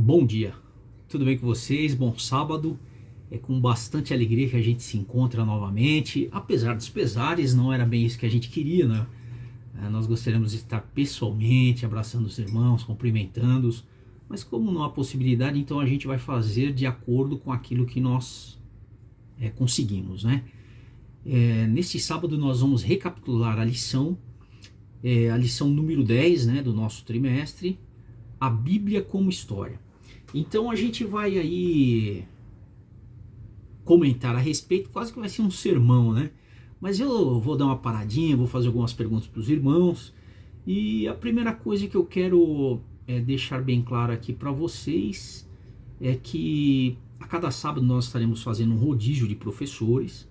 Bom dia, tudo bem com vocês? Bom sábado. É com bastante alegria que a gente se encontra novamente. Apesar dos pesares, não era bem isso que a gente queria, né? Nós gostaríamos de estar pessoalmente, abraçando os irmãos, cumprimentando-os. Mas como não há possibilidade, então a gente vai fazer de acordo com aquilo que nós conseguimos, né? Neste sábado nós vamos recapitular a lição número 10, né, do nosso trimestre, a Bíblia como História. Então a gente vai aí comentar a respeito, quase que vai ser um sermão, né? Mas eu vou dar uma paradinha, vou fazer algumas perguntas para os irmãos. E a primeira coisa que eu quero deixar bem claro aqui para vocês é que a cada sábado nós estaremos fazendo um rodízio de professores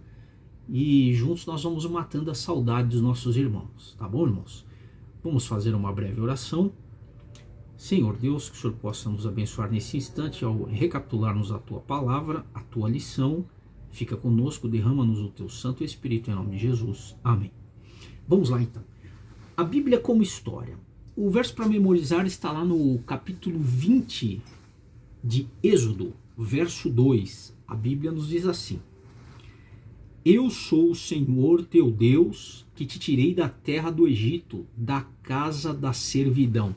e juntos nós vamos matando a saudade dos nossos irmãos, tá bom, irmãos? Vamos fazer uma breve oração. Senhor Deus, que o Senhor possa nos abençoar nesse instante ao recapitularmos a Tua palavra, a Tua lição. Fica conosco, derrama-nos o Teu Santo Espírito em nome de Jesus. Amém. Vamos lá então. A Bíblia como História. O verso para memorizar está lá no capítulo 20 de Êxodo, verso 2. A Bíblia nos diz assim: Eu sou o Senhor teu Deus, que te tirei da terra do Egito, da casa da servidão.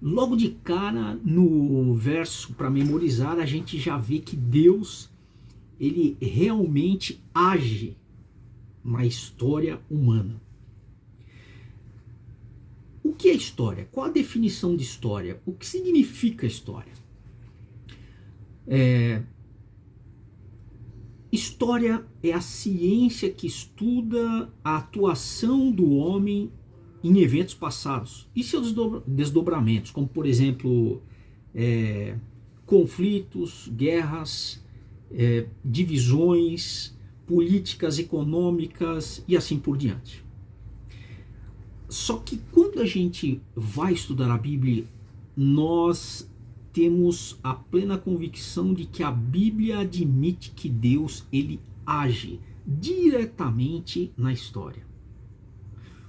Logo de cara, no verso para memorizar, a gente já vê que Deus, ele realmente age na história humana. O que é história? Qual a definição de história? O que significa história? História é a ciência que estuda a atuação do homem em eventos passados e seus desdobramentos, como por exemplo conflitos, guerras, divisões, políticas econômicas e assim por diante. Só que quando a gente vai estudar a Bíblia, nós temos a plena convicção de que a Bíblia admite que Deus ele age diretamente na história.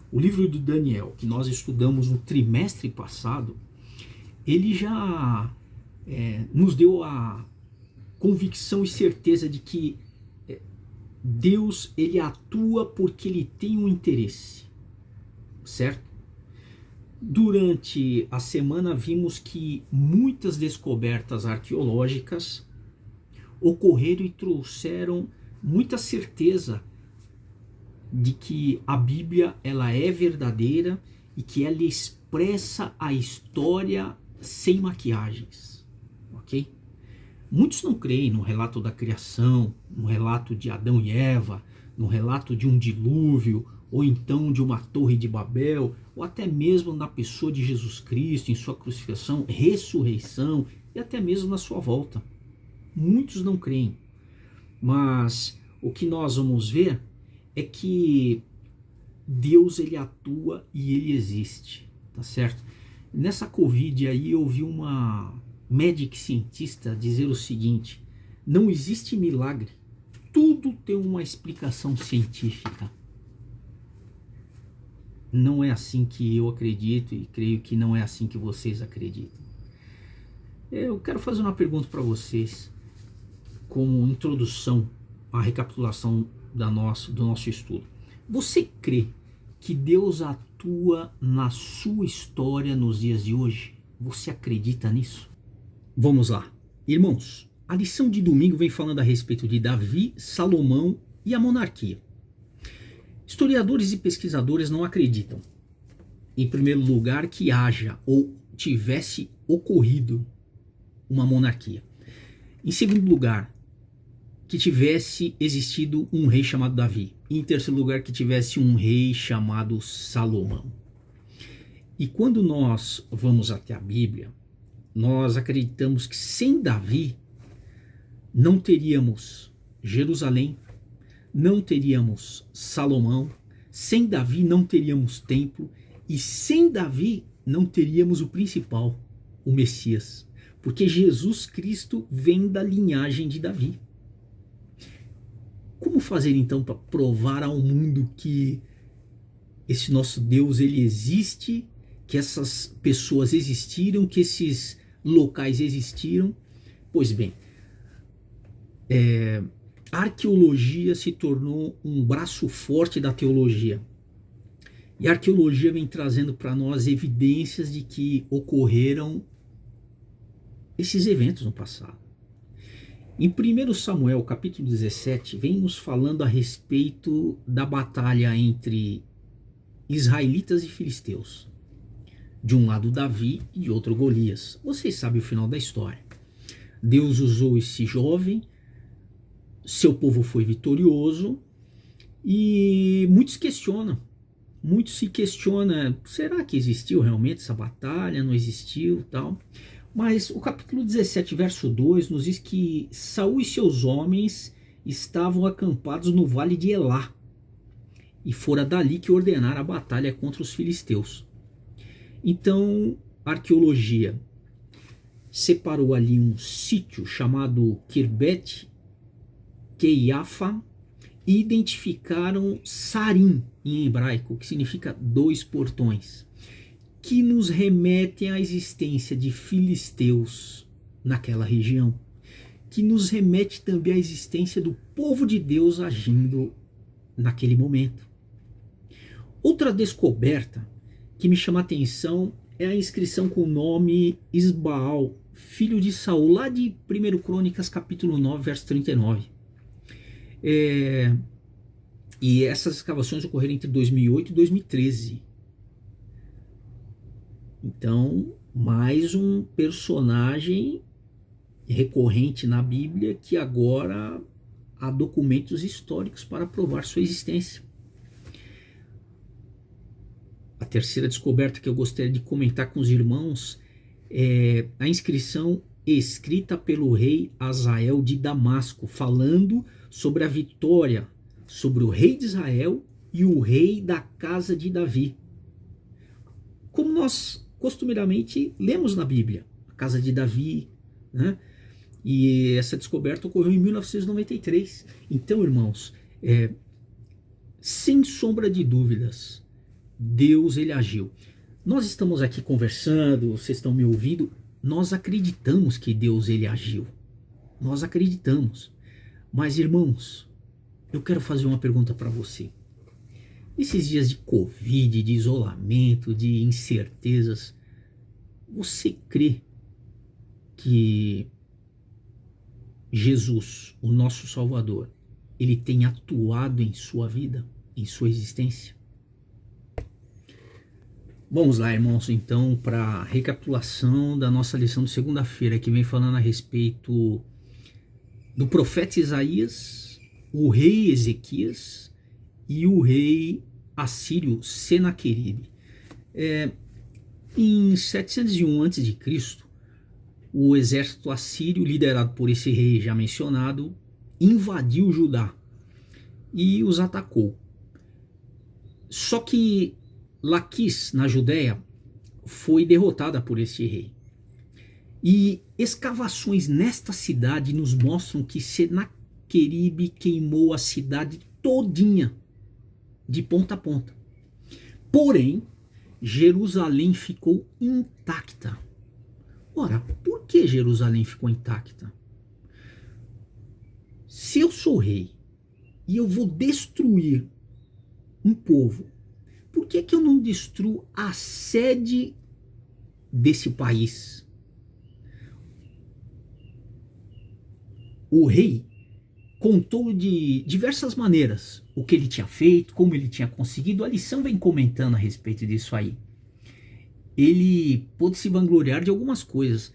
O livro de Daniel, que nós estudamos no trimestre passado, ele já nos deu a convicção e certeza de que Deus ele atua porque ele tem um interesse, certo? Durante a semana vimos que muitas descobertas arqueológicas ocorreram e trouxeram muita certeza de que a Bíblia ela é verdadeira e que ela expressa a história sem maquiagens, ok? Muitos não creem no relato da criação, no relato de Adão e Eva, no relato de um dilúvio, ou então de uma torre de Babel, ou até mesmo na pessoa de Jesus Cristo, em sua crucificação, ressurreição e até mesmo na sua volta. Muitos não creem, mas o que nós vamos ver é que Deus ele atua e ele existe, tá certo? Nessa Covid aí eu vi uma médica cientista dizer o seguinte: não existe milagre, tudo tem uma explicação científica. Não é assim que eu acredito e creio que não é assim que vocês acreditam. Eu quero fazer uma pergunta para vocês, como introdução à recapitulação do nosso estudo. Você crê que Deus atua na sua história nos dias de hoje? Você acredita nisso? Vamos lá. Irmãos, a lição de domingo vem falando a respeito de Davi, Salomão e a monarquia. Historiadores e pesquisadores não acreditam, em primeiro lugar, que haja ou tivesse ocorrido uma monarquia. Em segundo lugar, que tivesse existido um rei chamado Davi. E em terceiro lugar, que tivesse um rei chamado Salomão. E quando nós vamos até a Bíblia, nós acreditamos que sem Davi não teríamos Jerusalém, não teríamos Salomão, sem Davi não teríamos templo e sem Davi não teríamos o principal, o Messias, porque Jesus Cristo vem da linhagem de Davi. Como fazer então para provar ao mundo que esse nosso Deus ele existe, que essas pessoas existiram, que esses locais existiram. Pois bem, a arqueologia se tornou um braço forte da teologia. E a arqueologia vem trazendo para nós evidências de que ocorreram esses eventos no passado. Em 1 Samuel, capítulo 17, vem nos falando a respeito da batalha entre israelitas e filisteus. De um lado Davi e de outro Golias. Vocês sabem o final da história. Deus usou esse jovem, seu povo foi vitorioso e muitos se questionam, será que existiu realmente essa batalha, não existiu, tal? Mas o capítulo 17, verso 2, nos diz que Saul e seus homens estavam acampados no vale de Elá, e fora dali que ordenaram a batalha contra os filisteus. Então, a arqueologia separou ali um sítio chamado Kirbet Keiafa e identificaram Sarim em hebraico, que significa 2 portões, que nos remetem à existência de filisteus naquela região, que nos remete também à existência do povo de Deus agindo naquele momento. Outra descoberta que me chama a atenção é a inscrição com o nome Isbaal, filho de Saul, lá de 1 Crônicas, capítulo 9, verso 39. E essas escavações ocorreram entre 2008 e 2013. Então, mais um personagem recorrente na Bíblia que agora há documentos históricos para provar sua existência. A terceira descoberta que eu gostaria de comentar com os irmãos é a inscrição escrita pelo rei Hazael de Damasco, falando sobre a vitória sobre o rei de Israel e o rei da casa de Davi. Como nós costumeiramente lemos na Bíblia, a casa de Davi, né? E essa descoberta ocorreu em 1993. Então, irmãos, sem sombra de dúvidas, Deus ele agiu. Nós estamos aqui conversando, vocês estão me ouvindo, nós acreditamos que Deus ele agiu. Nós acreditamos. Mas, irmãos, eu quero fazer uma pergunta para você. Nesses dias de Covid, de isolamento, de incertezas, você crê que Jesus, o nosso Salvador, ele tem atuado em sua vida, em sua existência? Vamos lá, irmãos, então, para a recapitulação da nossa lição de segunda-feira, que vem falando a respeito do profeta Isaías, o rei Ezequias e o rei assírio Senaqueribe. Em 701 a.C., o exército assírio, liderado por esse rei já mencionado, invadiu Judá e os atacou. Só que Laquis, na Judéia, foi derrotada por esse rei. E escavações nesta cidade nos mostram que Senaqueribe queimou a cidade todinha, de ponta a ponta. Porém, Jerusalém ficou intacta. Ora, por que Jerusalém ficou intacta? Se eu sou rei e eu vou destruir um povo, por que eu não destruo a sede desse país? O rei contou de diversas maneiras o que ele tinha feito, como ele tinha conseguido. A lição vem comentando a respeito disso aí. Ele pôde se vangloriar de algumas coisas,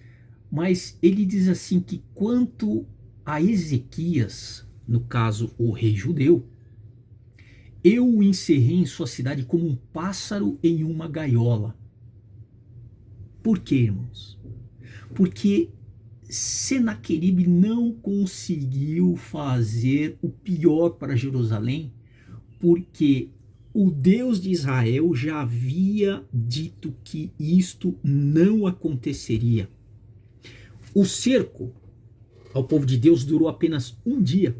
mas ele diz assim que quanto a Ezequias, no caso o rei judeu, eu o encerrei em sua cidade como um pássaro em uma gaiola. Por quê, irmãos? Porque Senaqueribe não conseguiu fazer o pior para Jerusalém, porque o Deus de Israel já havia dito que isto não aconteceria. O cerco ao povo de Deus durou apenas um dia.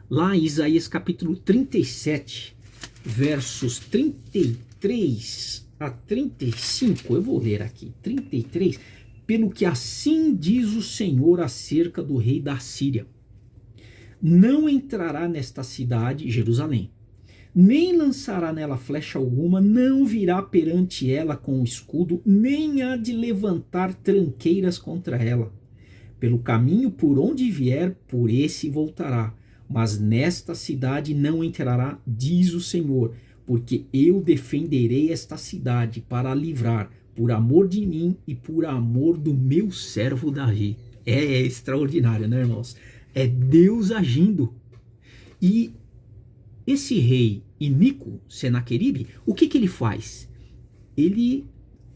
Lá em Isaías capítulo 37, versos 33 a 35, eu vou ler aqui, 33, pelo que assim diz o Senhor acerca do rei da Síria: não entrará nesta cidade, Jerusalém, nem lançará nela flecha alguma, não virá perante ela com escudo, nem há de levantar tranqueiras contra ela. Pelo caminho por onde vier, por esse voltará. Mas nesta cidade não entrará, diz o Senhor, porque eu defenderei esta cidade para a livrar, por amor de mim e por amor do meu servo Davi. É extraordinário, né, irmãos? É Deus agindo. E esse rei iníquo, Senaqueribe, o que ele faz? Ele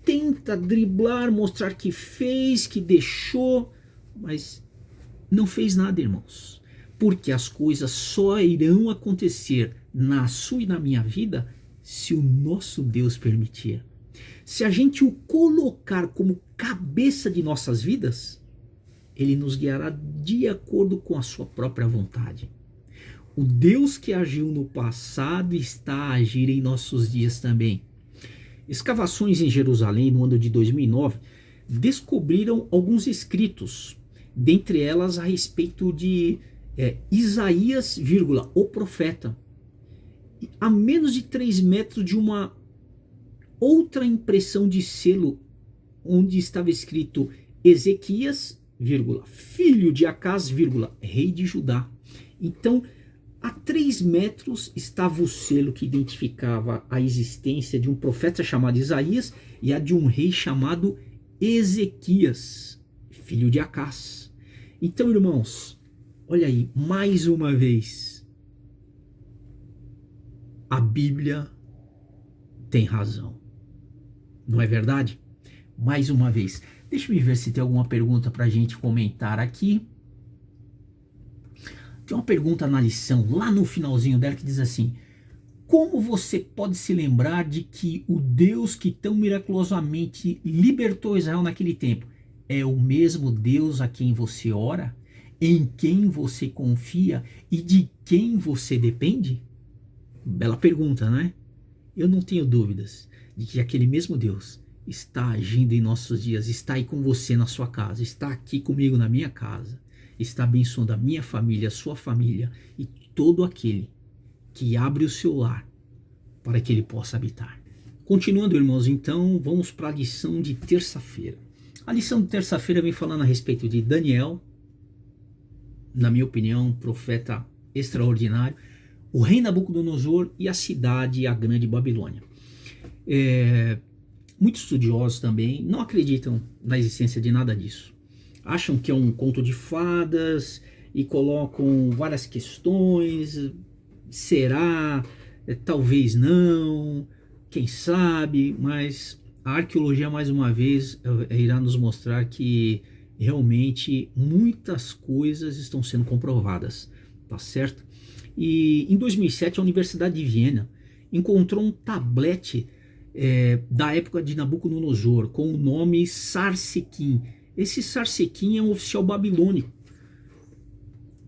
tenta driblar, mostrar que fez, que deixou, mas não fez nada, irmãos. Porque as coisas só irão acontecer na sua e na minha vida se o nosso Deus permitir. Se a gente o colocar como cabeça de nossas vidas, ele nos guiará de acordo com a sua própria vontade. O Deus que agiu no passado está a agir em nossos dias também. Escavações em Jerusalém no ano de 2009 descobriram alguns escritos, dentre elas a respeito de Isaías, o profeta, a menos de 3 metros de uma outra impressão de selo, onde estava escrito Ezequias, filho de Acás, rei de Judá. Então, a 3 metros estava o selo que identificava a existência de um profeta chamado Isaías e a de um rei chamado Ezequias, filho de Acás. Então, irmãos, olha aí, mais uma vez, a Bíblia tem razão. Não é verdade? Mais uma vez. Deixa eu ver se tem alguma pergunta para a gente comentar aqui. Tem uma pergunta na lição, lá no finalzinho dela, que diz assim: como você pode se lembrar de que o Deus que tão miraculosamente libertou Israel naquele tempo é o mesmo Deus a quem você ora, em quem você confia e de quem você depende? Bela pergunta, né? Eu não tenho dúvidas de que aquele mesmo Deus está agindo em nossos dias, está aí com você na sua casa, está aqui comigo na minha casa, está abençoando a minha família, a sua família e todo aquele que abre o seu lar para que ele possa habitar. Continuando, irmãos, então vamos para a lição de terça-feira. A lição de terça-feira vem falando a respeito de Daniel, na minha opinião, um profeta extraordinário, o rei Nabucodonosor e a cidade, a grande Babilônia. Muitos estudiosos também não acreditam na existência de nada disso. Acham que é um conto de fadas e colocam várias questões. Será? Talvez não. Quem sabe? Mas a arqueologia, mais uma vez, irá nos mostrar que realmente muitas coisas estão sendo comprovadas. Tá certo? E em 2007, a Universidade de Viena encontrou um tablete da época de Nabucodonosor com o nome Sarsequim. Esse Sarsequim é um oficial babilônico,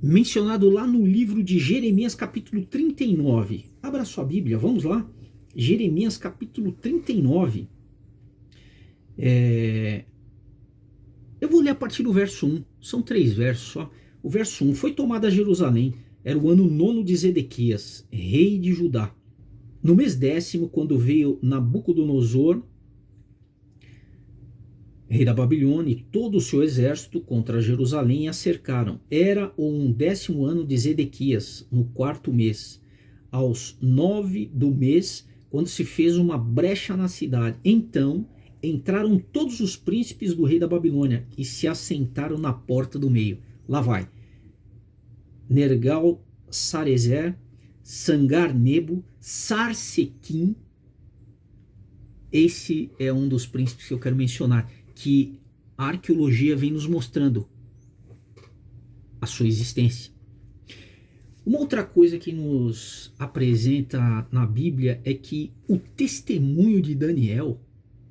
mencionado lá no livro de Jeremias capítulo 39. Abra sua Bíblia, vamos lá. Jeremias capítulo 39. Eu vou ler a partir do verso 1. São 3 versos só. O verso 1. Foi tomada Jerusalém. Era o ano 9 de Zedequias, rei de Judá. No mês 10º, quando veio Nabucodonosor, rei da Babilônia, e todo o seu exército contra Jerusalém, a cercaram. Era o 10º ano de Zedequias, no 4º mês, aos 9 do mês, quando se fez uma brecha na cidade. Então entraram todos os príncipes do rei da Babilônia e se assentaram na porta do meio. Lá vai. Nergal-Sarezer, Sangar-Nebo, Sarsequim. Esse é um dos príncipes que eu quero mencionar, que a arqueologia vem nos mostrando a sua existência. Uma outra coisa que nos apresenta na Bíblia é que o testemunho de Daniel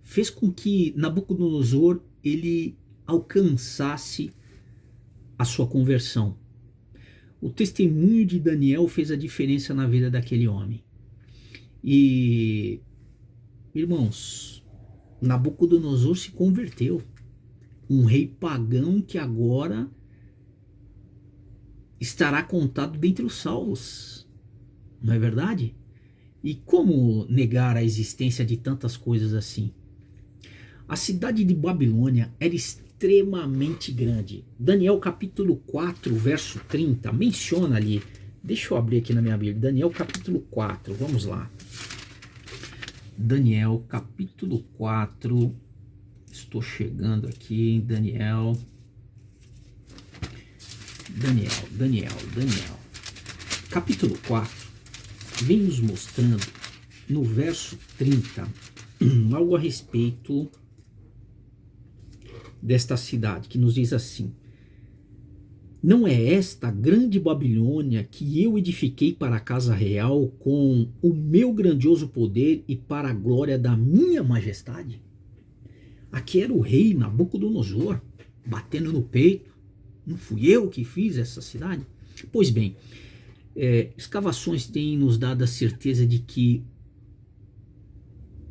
fez com que Nabucodonosor ele alcançasse a sua conversão. O testemunho de Daniel fez a diferença na vida daquele homem. E, irmãos, Nabucodonosor se converteu. um rei pagão que agora estará contado dentre os salvos. Não é verdade? E como negar a existência de tantas coisas assim? A cidade de Babilônia era extremamente grande. Daniel capítulo 4, verso 30, menciona ali. Deixa eu abrir aqui na minha Bíblia. Daniel capítulo 4, vamos lá. Daniel capítulo 4, estou chegando aqui em Daniel. Capítulo 4, vem nos mostrando no verso 30 algo a respeito desta cidade, que nos diz assim: não é esta a grande Babilônia que eu edifiquei para a casa real com o meu grandioso poder e para a glória da minha majestade? Aqui era o rei Nabucodonosor batendo no peito. Não fui eu que fiz essa cidade? Pois bem, escavações têm nos dado a certeza de que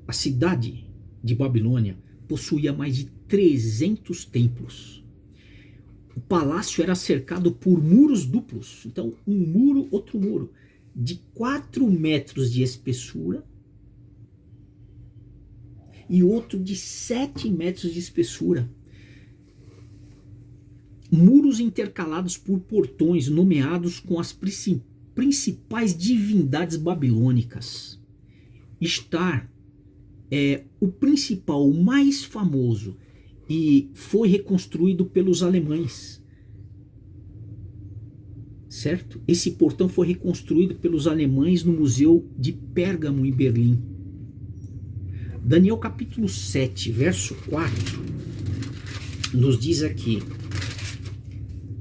a cidade de Babilônia possuía mais de 300 templos. O palácio era cercado por muros duplos. Então, um muro, outro muro, de 4 metros de espessura e outro de 7 metros de espessura. Muros intercalados por portões nomeados com as principais divindades babilônicas. Ishtar é o principal, o mais famoso, e foi reconstruído pelos alemães. Certo? Esse portão foi reconstruído pelos alemães no Museu de Pérgamo, em Berlim. Daniel capítulo 7, verso 4, nos diz aqui,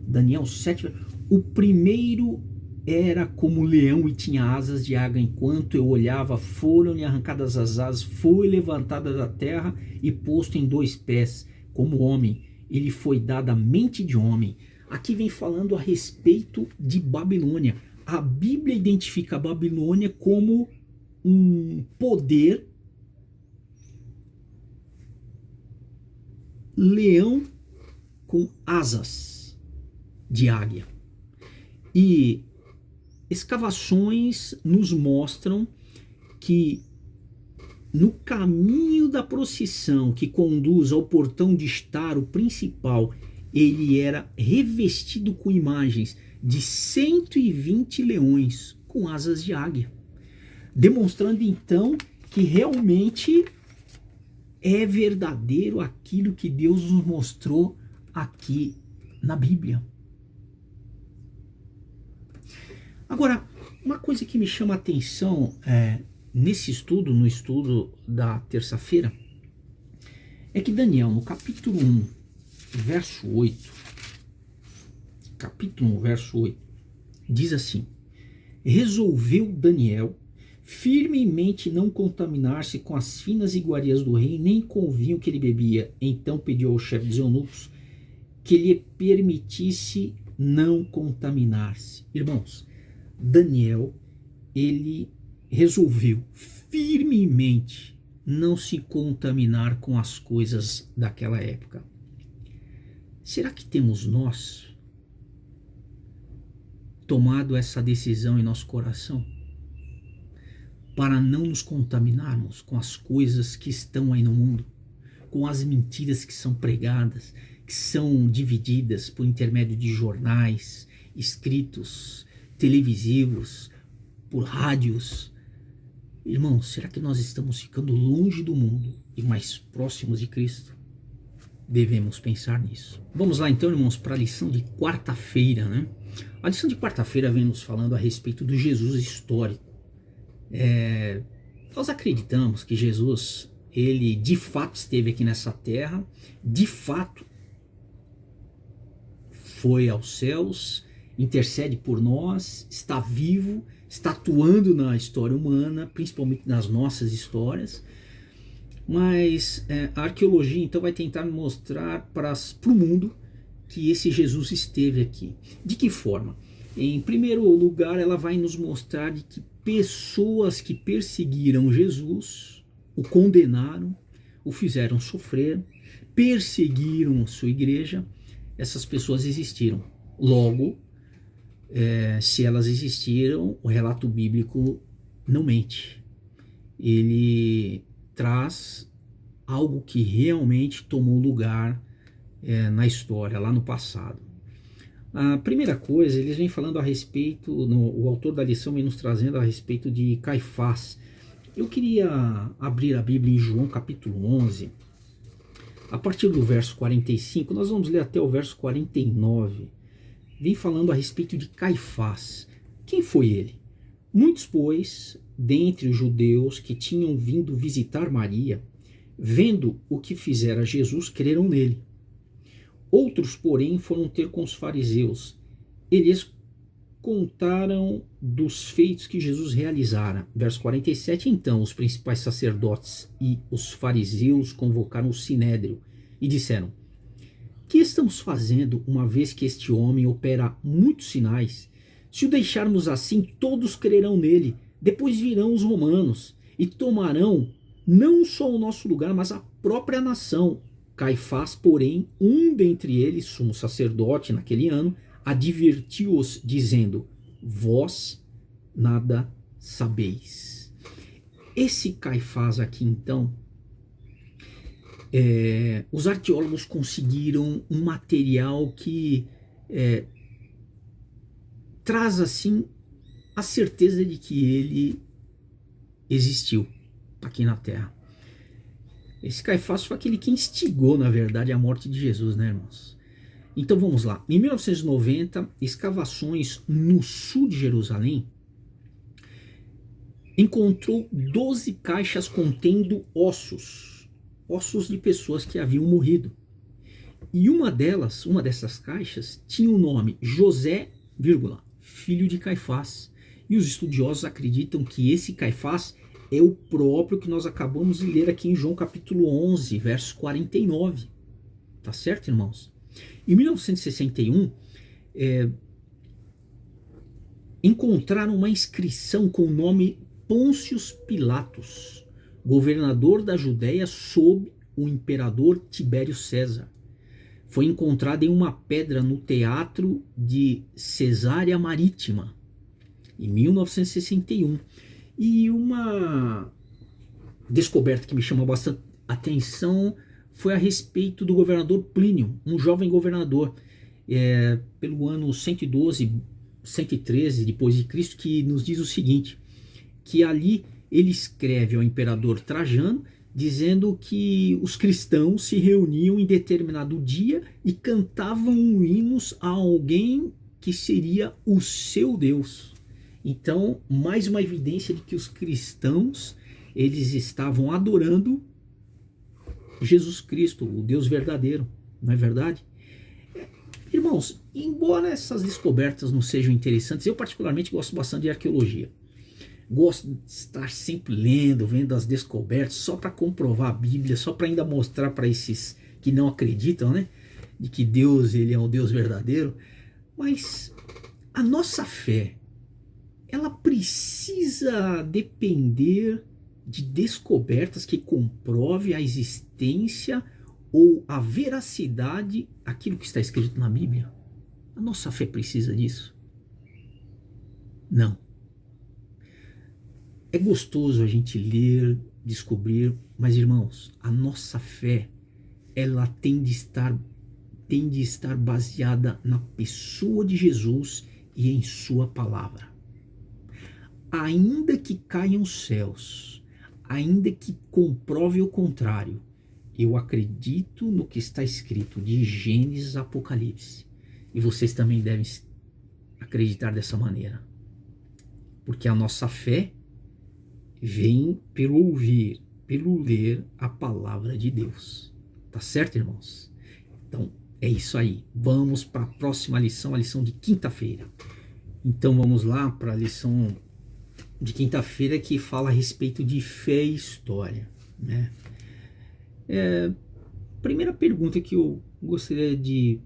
Daniel 7, o primeiro era como leão e tinha asas de águia, enquanto eu olhava, foram-lhe arrancadas as asas, foi levantada da terra e posto em 2 pés, como homem, ele foi dada a mente de homem. Aqui vem falando a respeito de Babilônia. A Bíblia identifica a Babilônia como um poder leão com asas de águia. E escavações nos mostram que no caminho da procissão que conduz ao portão de Ishtar, o principal, ele era revestido com imagens de 120 leões com asas de águia, demonstrando então que realmente é verdadeiro aquilo que Deus nos mostrou aqui na Bíblia. Agora, uma coisa que me chama a atenção nesse estudo, no estudo da terça-feira, é que Daniel, no capítulo 1, verso 8, diz assim: resolveu Daniel firmemente não contaminar-se com as finas iguarias do rei, nem com o vinho que ele bebia. Então pediu ao chefe dos eunucos que lhe permitisse não contaminar-se. Irmãos, Daniel, ele resolveu firmemente não se contaminar com as coisas daquela época. Será que temos nós tomado essa decisão em nosso coração para não nos contaminarmos com as coisas que estão aí no mundo, com as mentiras que são pregadas, que são divididas por intermédio de jornais, escritos, televisivos, por rádios? Irmãos, será que nós estamos ficando longe do mundo e mais próximos de Cristo? Devemos pensar nisso. Vamos lá então, irmãos, para a lição de quarta-feira, né? A lição de quarta-feira vem nos falando a respeito do Jesus histórico. Nós acreditamos que Jesus, ele de fato esteve aqui nessa terra, de fato foi aos céus, intercede por nós, está vivo, está atuando na história humana, principalmente nas nossas histórias. Mas a arqueologia então vai tentar mostrar para o mundo que esse Jesus esteve aqui. De que forma? Em primeiro lugar, ela vai nos mostrar de que pessoas que perseguiram Jesus, o condenaram, o fizeram sofrer, perseguiram sua igreja, essas pessoas existiram. Logo, se elas existiram, o relato bíblico não mente. Ele traz algo que realmente tomou lugar na história, lá no passado. A primeira coisa, eles vêm falando a respeito, o autor da lição vem nos trazendo a respeito de Caifás. Eu queria abrir a Bíblia em João capítulo 11, a partir do verso 45, nós vamos ler até o verso 49. Vem falando a respeito de Caifás. Quem foi ele? Muitos, pois, dentre os judeus que tinham vindo visitar Maria, vendo o que fizera Jesus, creram nele. Outros, porém, foram ter com os fariseus. Eles contaram dos feitos que Jesus realizara. Verso 47, então os principais sacerdotes e os fariseus convocaram o sinédrio e disseram: que estamos fazendo uma vez que este homem opera muitos sinais? Se o deixarmos assim, todos crerão nele. Depois virão os romanos e tomarão não só o nosso lugar, mas a própria nação. Caifás, porém, um dentre eles, sumo sacerdote naquele ano, advertiu-os, dizendo: vós nada sabeis. Esse Caifás aqui, então, os arqueólogos conseguiram um material que traz, assim, a certeza de que ele existiu aqui na Terra. Esse Caifás foi aquele que instigou, na verdade, a morte de Jesus, né, irmãos? Então vamos lá. Em 1990, escavações no sul de Jerusalém encontrou 12 caixas contendo ossos de pessoas que haviam morrido. E uma dessas caixas, tinha o nome José, filho de Caifás. E os estudiosos acreditam que esse Caifás é o próprio que nós acabamos de ler aqui em João capítulo 11, verso 49. Tá certo, irmãos? Em 1961, encontraram uma inscrição com o nome Pôncio Pilatos, governador da Judéia sob o imperador Tibério César. Foi encontrada em uma pedra no teatro de Cesárea Marítima, em 1961. E uma descoberta que me chamou bastante atenção foi a respeito do governador Plínio, um jovem governador, pelo ano 112, 113 depois de Cristo, que nos diz o seguinte, que ali ele escreve ao imperador Trajano, dizendo que os cristãos se reuniam em determinado dia e cantavam hinos a alguém que seria o seu Deus. Então, mais uma evidência de que os cristãos, eles estavam adorando Jesus Cristo, o Deus verdadeiro, não é verdade? Irmãos, embora essas descobertas não sejam interessantes, eu particularmente gosto bastante de arqueologia. Gosto de estar sempre lendo, vendo as descobertas, só para comprovar a Bíblia, só para ainda mostrar para esses que não acreditam, né, de que Deus, ele é um Deus verdadeiro. Mas a nossa fé, ela precisa depender de descobertas que comprove a existência ou a veracidade daquilo que está escrito na Bíblia? A nossa fé precisa disso? Não. É gostoso a gente ler, descobrir, mas, irmãos, a nossa fé, ela tem de estar baseada na pessoa de Jesus e em sua palavra. Ainda que caiam os céus, ainda que comprove o contrário, eu acredito no que está escrito de Gênesis a Apocalipse. E vocês também devem acreditar dessa maneira. Porque a nossa fé vem pelo ouvir, pelo ler a palavra de Deus. Tá certo, irmãos? Então, é isso aí. Vamos para a próxima lição, a lição de quinta-feira. Então, vamos lá para a lição de quinta-feira, que fala a respeito de fé e história, né? Primeira pergunta que eu gostaria de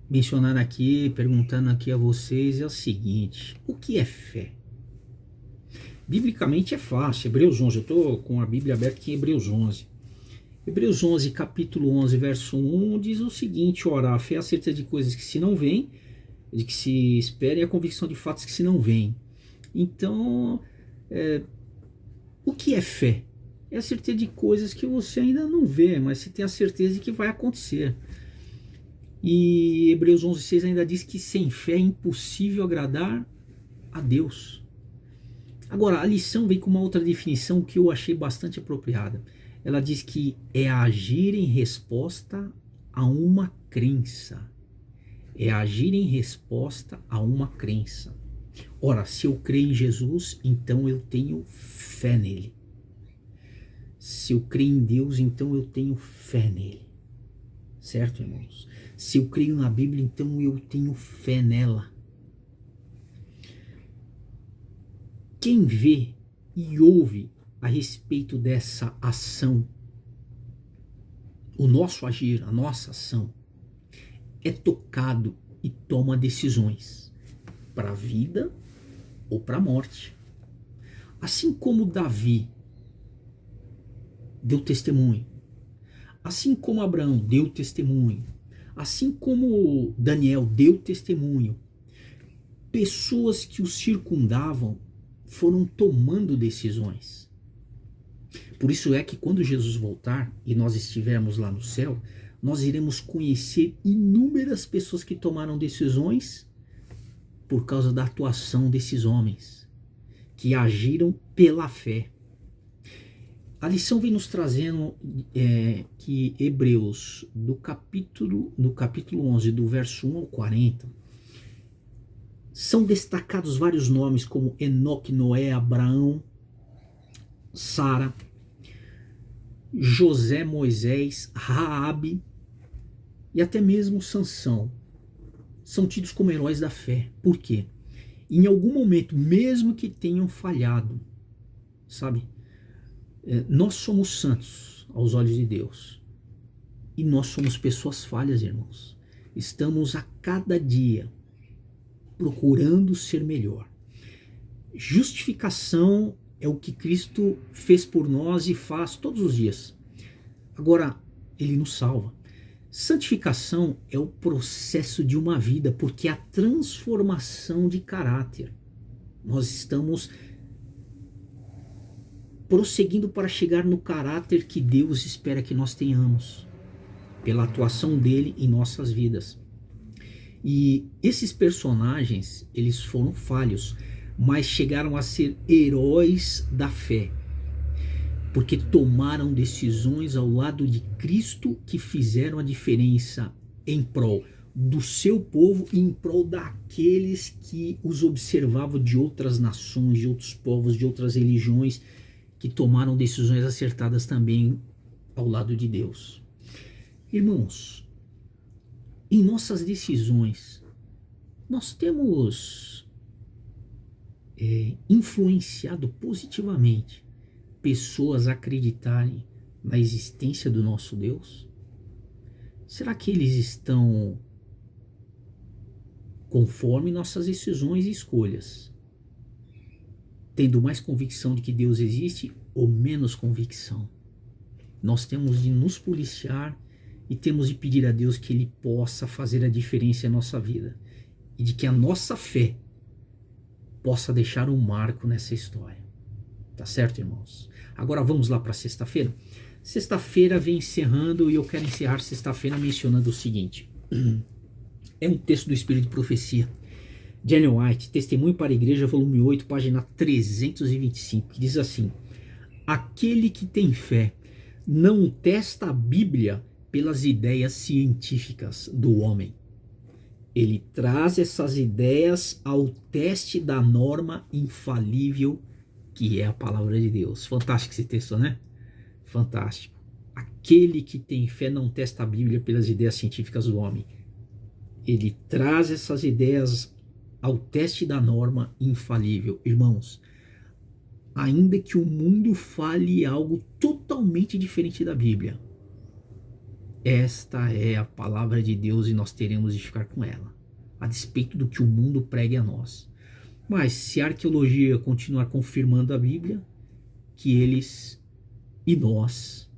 mencionar aqui, perguntando aqui a vocês, é o seguinte: o que é fé? Biblicamente é fácil, Hebreus 11, eu estou com a Bíblia aberta aqui em Hebreus 11. Hebreus 11, capítulo 11, verso 1, diz o seguinte: ora, a fé é a certeza de coisas que se não veem, de que se espera, e a convicção de fatos que se não veem. Então, o que é fé? É a certeza de coisas que você ainda não vê, mas você tem a certeza de que vai acontecer. E Hebreus 11, 6 ainda diz que sem fé é impossível agradar a Deus. Agora, a lição vem com uma outra definição que eu achei bastante apropriada. Ela diz que é agir em resposta a uma crença. É agir em resposta a uma crença. Ora, se eu creio em Jesus, então eu tenho fé nele. Se eu creio em Deus, então eu tenho fé nele. Certo, irmãos? Se eu creio na Bíblia, então eu tenho fé nela. Quem vê e ouve a respeito dessa ação, o nosso agir, a nossa ação, é tocado e toma decisões para a vida ou para a morte. Assim como Davi deu testemunho, assim como Abraão deu testemunho, assim como Daniel deu testemunho, pessoas que o circundavam foram tomando decisões. Por isso é que quando Jesus voltar e nós estivermos lá no céu, nós iremos conhecer inúmeras pessoas que tomaram decisões por causa da atuação desses homens, que agiram pela fé. A lição vem nos trazendo que Hebreus, no capítulo 11, do verso 1 ao 40, são destacados vários nomes como Enoque, Noé, Abraão, Sara, José, Moisés, Raabe e até mesmo Sansão. São tidos como heróis da fé. Por quê? Em algum momento, mesmo que tenham falhado, sabe? Nós somos santos aos olhos de Deus. E nós somos pessoas falhas, irmãos. Estamos a cada dia procurando ser melhor. Justificação é o que Cristo fez por nós e faz todos os dias. Agora, ele nos salva. Santificação é o processo de uma vida, porque é a transformação de caráter. Nós estamos prosseguindo para chegar no caráter que Deus espera que nós tenhamos, pela atuação dele em nossas vidas. E esses personagens, eles foram falhos, mas chegaram a ser heróis da fé, porque tomaram decisões ao lado de Cristo que fizeram a diferença em prol do seu povo e em prol daqueles que os observavam de outras nações, de outros povos, de outras religiões, que tomaram decisões acertadas também ao lado de Deus. Irmãos, em nossas decisões, nós temos influenciado positivamente pessoas a acreditarem na existência do nosso Deus? Será que eles estão conforme nossas decisões e escolhas, tendo mais convicção de que Deus existe ou menos convicção? Nós temos de nos policiar e temos de pedir a Deus que Ele possa fazer a diferença em nossa vida e de que a nossa fé possa deixar um marco nessa história. Tá certo, irmãos? Agora vamos lá para sexta-feira. Sexta-feira vem encerrando e eu quero encerrar sexta-feira mencionando o seguinte. É um texto do Espírito de Profecia. Daniel White, Testemunho para a Igreja, volume 8, página 325, que diz assim: aquele que tem fé não testa a Bíblia pelas ideias científicas do homem. Ele traz essas ideias ao teste da norma infalível que é a palavra de Deus. Fantástico esse texto, né? Fantástico. Aquele que tem fé não testa a Bíblia pelas ideias científicas do homem. Ele traz essas ideias ao teste da norma infalível. Irmãos, ainda que o mundo fale algo totalmente diferente da Bíblia, esta é a palavra de Deus e nós teremos de ficar com ela, a despeito do que o mundo pregue a nós. Mas se a arqueologia continuar confirmando a Bíblia, que eles e nós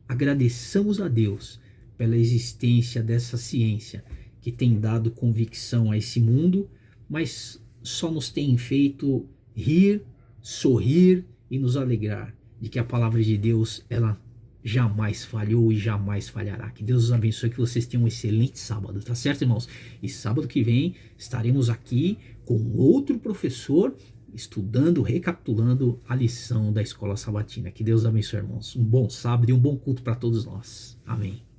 agradeçamos a Deus pela existência dessa ciência que tem dado convicção a esse mundo, mas só nos tem feito rir, sorrir e nos alegrar de que a palavra de Deus, ela jamais falhou e jamais falhará. Que Deus os abençoe, que vocês tenham um excelente sábado, tá certo, irmãos? E sábado que vem estaremos aqui com outro professor estudando, recapitulando a lição da escola sabatina. Que Deus abençoe, irmãos. Um bom sábado e um bom culto para todos nós. Amém.